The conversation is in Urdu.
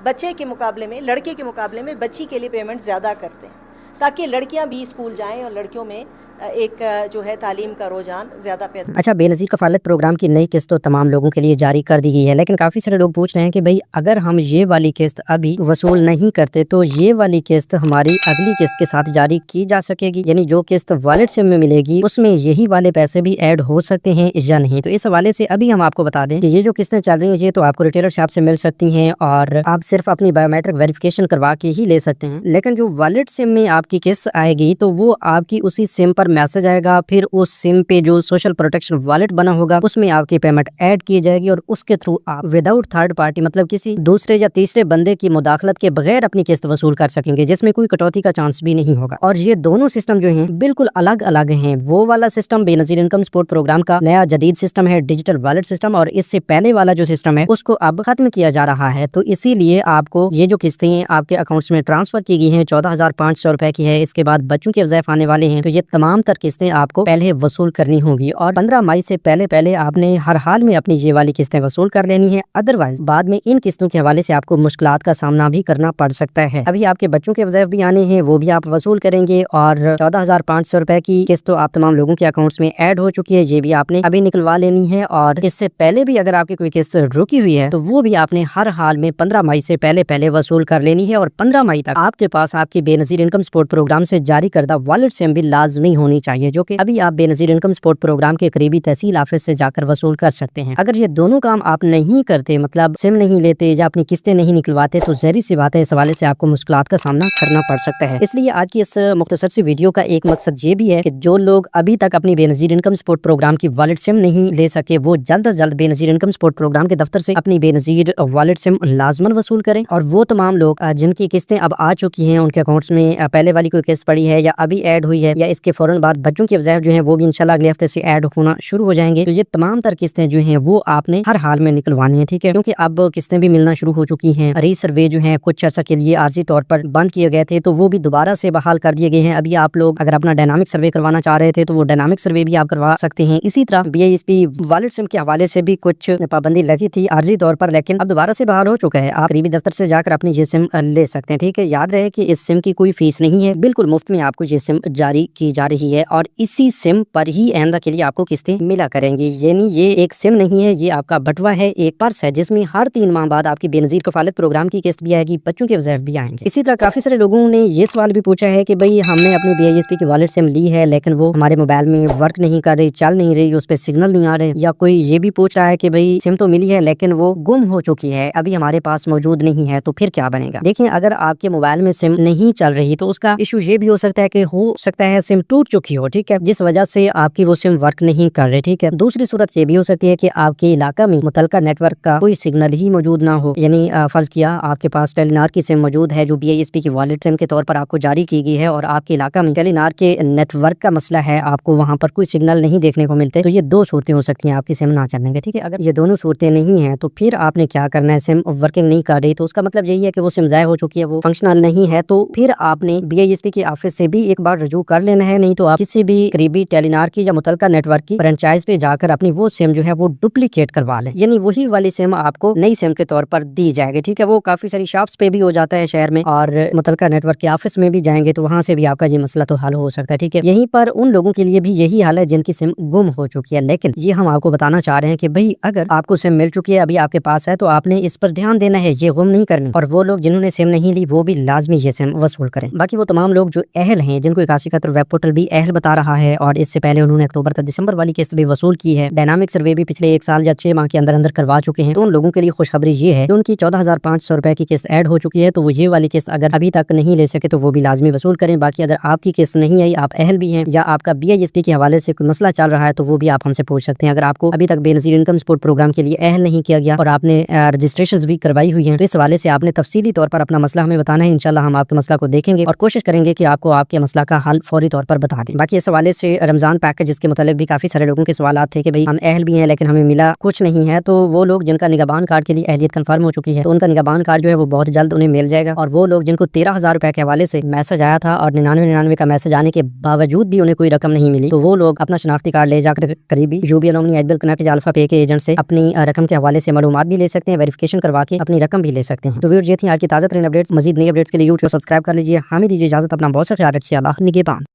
بچے کے مقابلے میں، لڑکے کے مقابلے میں بچی کے لیے پیمنٹ زیادہ کرتے ہیں، تاکہ لڑکیاں بھی اسکول جائیں اور لڑکیوں میں ایک جو ہے تعلیم کا رجحان زیادہ پیدا۔ اچھا، بے نظیر کفالت پروگرام کی نئی قسط تو تمام لوگوں کے لیے جاری کر دی گئی ہے، لیکن کافی سارے لوگ پوچھ رہے ہیں کہ بھئی اگر ہم یہ والی قسط ابھی وصول نہیں کرتے تو یہ والی قسط ہماری اگلی قسط کے ساتھ جاری کی جا سکے گی، یعنی جو قسط والٹ سم میں ملے گی اس میں یہی والے پیسے بھی ایڈ ہو سکتے ہیں یا نہیں؟ تو اس حوالے سے ابھی ہم آپ کو بتا دیں کہ یہ جو قسطیں چل رہی ہیں یہ تو آپ کو ریٹیلر شاپ سے مل سکتی ہیں اور آپ صرف اپنی بایو میٹرک ویریفیکیشن کروا کے ہی لے سکتے ہیں، لیکن جو والٹ سم میں آپ کی قسط آئے گی تو وہ آپ کی اسی سم پر میسج آئے گا، پھر اس سم پہ جو سوشل پروٹیکشن والٹ بنا ہوگا اس میں آپ کی پیمنٹ ایڈ کی جائے گی اور اس کے تھرو آپ وداؤٹ تھرڈ پارٹی مطلب کسی دوسرے یا تیسرے بندے کی مداخلت کے بغیر اپنی قسط وصول کر سکیں گے، جس میں کوئی کٹوتی کا چانس بھی نہیں ہوگا۔ اور یہ دونوں سسٹم جو ہیں بالکل الگ الگ ہیں۔ وہ والا سسٹم بے نظیر انکم سپورٹ پروگرام کا نیا جدید سسٹم ہے ڈیجیٹل والٹ سسٹم، اور اس سے پہلے والا جو سسٹم ہے اس کو اب ختم کیا جا رہا ہے، تو اسی لیے آپ کو یہ جو قسطیں آپ کے اکاؤنٹس میں ٹرانسفر کی گئی ہیں 14,500 روپے کی ہے، اس کے بعد بچوں کے وظائف آنے والے ہیں، تو یہ تمام تر قسطیں آپ کو پہلے وصول کرنی ہوگی اور 15 مئی سے پہلے آپ نے ہر حال میں اپنی یہ والی قسطیں وصول کر لینی ہے، ادروائز بعد میں ان قسطوں کے حوالے سے آپ کو مشکلات کا سامنا بھی کرنا پڑ سکتا ہے۔ ابھی آپ کے بچوں کے وظائف بھی آنے ہیں، وہ بھی آپ وصول کریں گے، اور 14,500 روپے کی قسط تو آپ تمام لوگوں کے اکاؤنٹس میں ایڈ ہو چکی ہے، یہ بھی آپ نے ابھی نکلوا لینی ہے، اور اس سے پہلے بھی اگر آپ کی کوئی قسط رکی ہوئی ہے تو وہ بھی آپ نے ہر حال میں 15 مئی سے پہلے وصول کر لینی ہے، اور 15 مئی تک آپ کے پاس آپ کی بے نظیر انکم سپورٹ پروگرام سے جاری کردہ والٹ سم بھی لازمی ہونی چاہیے، جو کہ ابھی آپ بے نظیر انکم سپورٹ پروگرام کے قریبی تحصیل آفس سے جا کر وصول کر سکتے ہیں۔ اگر یہ دونوں کام آپ نہیں کرتے، مطلب سم نہیں لیتے یا اپنی قسطیں نہیں نکلواتے، تو ظاہر سی بات ہے اس حوالے سے آپ کو مشکلات کا سامنا کرنا پڑ سکتا ہے۔ اس لیے آج کی اس مختصر سی ویڈیو کا ایک مقصد یہ بھی ہے کہ جو لوگ ابھی تک اپنی بے نظیر انکم سپورٹ پروگرام کی والٹ سم نہیں لے سکے وہ جلد از جلد بے نظیر انکم سپورٹ پروگرام کے دفتر سے اپنی بے نظیر والٹ سم لازماً وصول کریں، اور وہ تمام لوگ جن کی قسطیں اب آ چکی ہیں، ان کے اکاؤنٹس میں پہلے والی کوئی قسط پڑی ہے یا ابھی ایڈ ہوئی ہے یا اس کے فوراً بعد بچوں کے وظائف جو ہیں وہ بھی انشاءاللہ اگلے ہفتے سے ایڈ ہونا شروع ہو جائیں گے، تو یہ تمام تر قسطیں جو ہیں وہ آپ نے ہر حال میں نکلوانی ہیں، ٹھیک ہے؟ کیونکہ اب قسطیں بھی ملنا شروع ہو چکی ہیں، ری سروے جو ہیں کچھ عرصہ کے لیے عارضی طور پر بند کیے گئے تھے تو وہ بھی دوبارہ سے بحال کر دیے گئے ہیں۔ ابھی آپ لوگ اگر اپنا ڈائنامک سروے کروانا چاہ رہے تھے تو وہ ڈائنامک سروے بھی آپ کروا سکتے ہیں۔ اسی طرح B I S P wallet SIM کے حوالے سے بھی کچھ پابندی لگی تھی عارضی طور پر، لیکن اب دوبارہ سے بحال ہو چکا ہے، آپ قریبی دفتر سے جا کر اپنی یہ سم لے سکتے ہیں، ٹھیک ہے؟ یاد رہے کہ اس سم کی کوئی فیس نہیں ہے، بالکل مفت میں آپ کو یہ سم جاری کی جا رہی ہے، اور اسی سم پر ہی آئندہ کے لیے آپ کو قسطیں ملا کریں گی، یعنی یہ ایک سم نہیں ہے، یہ آپ کا بٹوا ہے، ایک پرس ہے جس میں ہر 3 ماہ بعد آپ کی بے نظیر کفالت پروگرام کی قسط بھی آئے گی، بچوں کے وظائف بھی آئیں گے۔ اسی طرح کافی سارے لوگوں نے یہ سوال بھی پوچھا ہے کہ بھئی ہم نے اپنی بی آئی ایس پی کی والٹ سم لی ہے لیکن وہ ہمارے موبائل میں ورک نہیں کر رہی، چل نہیں رہی، اس پہ سگنل نہیں آ رہے، یا کوئی یہ بھی پوچھ رہا ہے کہ بھئی سم تو ملی ہے لیکن وہ گم ہو چکی ہے، ابھی ہمارے پاس موجود نہیں ہے، تو پھر کیا بنے گا؟ دیکھیں، اگر آپ کے موبائل میں سم نہیں چل رہی تو اس کا ایشو یہ بھی ہو سکتا ہے کہ ہو سکتا ہے سم ٹوٹ چکی ہو، ٹھیک ہے، جس وجہ سے آپ کی وہ سم ورک نہیں کر رہے، ٹھیک ہے۔ دوسری صورت یہ بھی ہو سکتی ہے کہ آپ کے علاقہ میں متعلقہ نیٹ ورک کا کوئی سگنل ہی موجود نہ ہو، یعنی فرض کیا آپ کے پاس ٹیلی نار کی سم موجود ہے جو بی آئی ایس پی کی والٹ سم کے طور پر آپ کو جاری کی گئی ہے، اور آپ کے علاقہ میں ٹیلی نار کے نیٹ ورک کا مسئلہ ہے، آپ کو وہاں پر کوئی سگنل نہیں دیکھنے کو ملتے، تو یہ دو صورتیں ہو سکتی ہیں آپ کی سم نہ چلنے کے، ٹھیک ہے۔ اگر یہ دونوں صورتیں نہیں ہیں تو پھر آپ نے کیا کرنا ہے، سم ورکنگ نہیں کر رہی تو اس کا مطلب یہی ہے کہ وہ سم ضائع ہو چکی ہے، وہ فنکشنل نہیں ہے، تو پھر آپ نے بی آئی ایس پی کے آفس سے بھی ایک بار رجوع کر لینا ہے، نہیں تو آپ کسی بھی قریبی ٹیلی نار کی یا متعلقہ نیٹ ورک کی فرنچائز پہ جا کر اپنی وہ سم جو ہے وہ ڈپلیکیٹ کروا لیں، یعنی وہی والی سم آپ کو نئی سم کے طور پر دی جائے گی، ٹھیک ہے۔ وہ کافی ساری شاپس پہ بھی ہو جاتا ہے شہر میں، اور متعلقہ نیٹ ورک کے آفس میں بھی جائیں گے تو وہاں سے بھی آپ کا یہ مسئلہ تو حل ہو سکتا ہے، ٹھیک ہے۔ یہیں پر ان لوگوں کے لیے بھی یہی حال ہے جن کی سم گم ہو چکی ہے، لیکن یہ ہم آپ کو بتانا چاہ رہے ہیں کہ بھئی اگر آپ کو سم مل چکی ہے، ابھی آپ کے پاس ہے، تو آپ نے اس پر دھیان دینا ہے، یہ گم نہیں کرنی، اور وہ لوگ جنہوں نے سم نہیں لی وہ بھی لازمی یہ سم وصول کریں۔ باقی وہ تمام لوگ جو اہل ہیں، جن کو 8171 ویب پورٹل بھی اہل بتا رہا ہے، اور اس سے پہلے انہوں نے اکتوبر تا دسمبر والی قسط بھی وصول کی ہے، ڈائنامک سروے بھی پچھلے 1 سال یا 6 ماہ کے اندر کروا چکے ہیں، تو ان لوگوں کے لیے خوشخبری یہ ہے کہ ان کی 14,500 روپے کی قسط ایڈ ہو چکی ہے، تو وہ یہ والی قسط اگر ابھی تک نہیں لے سکے تو وہ بھی لازمی وصول کریں۔ باقی اگر آپ کی قسط نہیں آئی، آپ اہل بھی ہیں، یا آپ کا بی آئی ایس پی کے حوالے سے کوئی مسئلہ چل رہا ہے، تو وہ بھی آپ ہم سے پوچھ سکتے ہیں۔ اگر آپ کو ابھی تک بے نظیر انکم سپورٹ پروگرام کے لیے اہل نہیں کیا گیا اور آپ نے رجسٹریشنز بھی کروائی ہوئی ہیں، تو اس حوالے سے آپ نے تفصیلی طور پر اپنا مسئلہ ہمیں بتانا ہے، انشاءاللہ ہم آپ کے مسئلہ کو دیکھیں گے اور کوشش کریں گے کہ آپ کو آپ کے مسئلہ کا حل فوری طور پر بتائیں۔ کروا دی۔ باقی اس حوالے سے رمضان پیکیج کے متعلق بھی کافی سارے لوگوں کے سوالات تھے کہ بھئی ہم اہل بھی ہیں لیکن ہمیں ملا کچھ نہیں ہے، تو وہ لوگ جن کا نگہبان کارڈ کے لیے اہلیت کنفرم ہو چکی ہے تو ان کا نگہبان کارڈ جو ہے وہ بہت جلد انہیں مل جائے گا، اور وہ لوگ جن کو 13,000 روپے کے حوالے سے میسج آیا تھا اور 99 کا میسج آنے کے باوجود بھی انہیں کوئی رقم نہیں ملی، تو وہ لوگ اپنا شناختی کارڈ لے جا کر قریبی یوبی نومنی ایج بل کنیکٹ یا الفا پے کے ایجنٹ سے اپنی رقم کے حوالے سے معلومات بھی لے سکتے ہیں، ویریفیکیشن کروا کے اپنی رقم بھی لے سکتے ہیں۔ تو ویڈیو یہ تھی آج کی تازہ ترین اپڈیٹس، مزید نئی اپڈیٹس کے لیے یوٹیوب سبسکرائب کر لیجیے۔ ہمیں دیجیے اجازت، اپنا بہت سا خیال رکھیے، اللہ نگہبان۔